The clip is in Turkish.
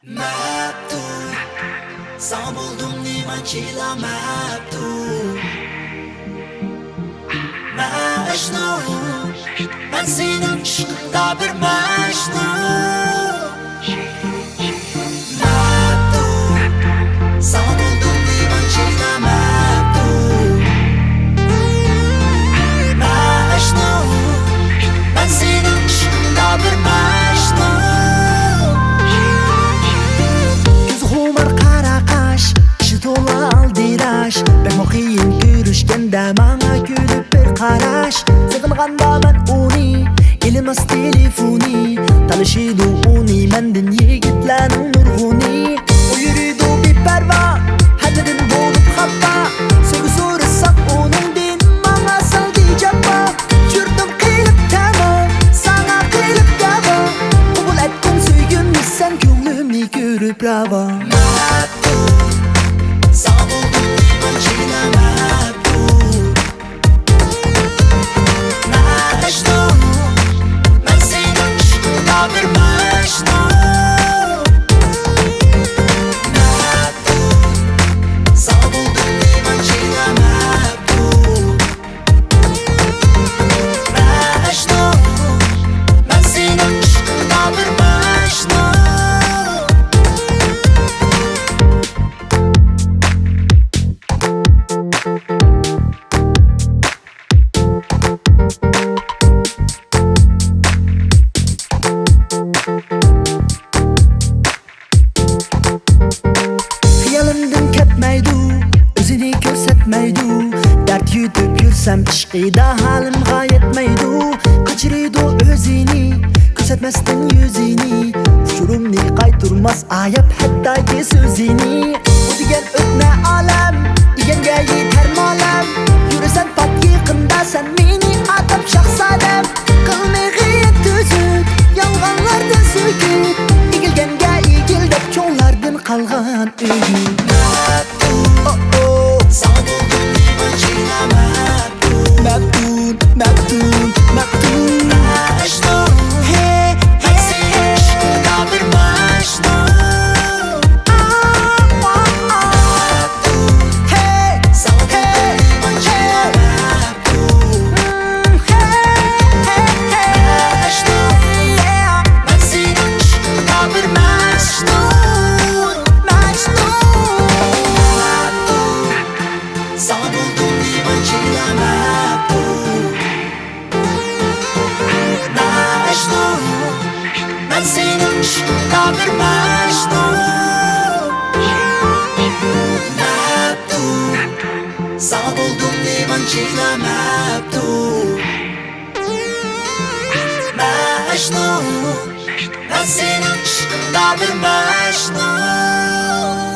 Maftun Sana buldum niman çiğlemaptun Mecnun Ben senin aşkında bir Mecnun Maftun Sana buldum niman çiğlemaptun Mecnun Ben senin aşkında bir Mecnun Tola aldiraş Ben muqiyim görüşgende Bana gülüp bir qaraş Sığınğanda ben uni Elmas telefoni Talışıydı uni Mendin yigitlerin nurguni O yürüydü bir perva Hadidin bolup xappa Soru sorsak onun din Bana saldı ceppa Yurdum qilip tamam Sana qilip dava Kubul ettin söygün sen Gönlümni görüp rava Sana buldum niman çiğlemaptun Mecnun Ben senin aşkında bir Mecnun Maftun Sana buldum niman çiğlemaptun Mecnun Ben senin aşkında bir Mecnun Xiyalımdan ketmeydu, özünü görsetmeydu Dert yutub yursam ishqida halim g'ayetmeydu Kaçırıydı özünü, görsetmestin yüzünü Uçurumni qayturmas ayab hattaki sözünü Bu digen ötme alem, digenge yeter malem Yürüsen pat yıkında sen meni atıp şahsadem Kılmıgıyet tüzük, yalğanlardan söküt İgilgenge igildep çoğlardan kalgan ümit Sana buldum niman çiğlemaptun Maftun Mecnun Ben senin aşkında bir Mecnun Maftun Sana buldum niman çiğlemaptun Mecnun Ben senin aşkında bir Mecnun Sana buldum niman çiğlemaptun Mecnun Ben senin aşkında bir Mecnun Maftun Sana buldum niman çiğlemaptun Mecnun Ben senin aşkında bir Mecnun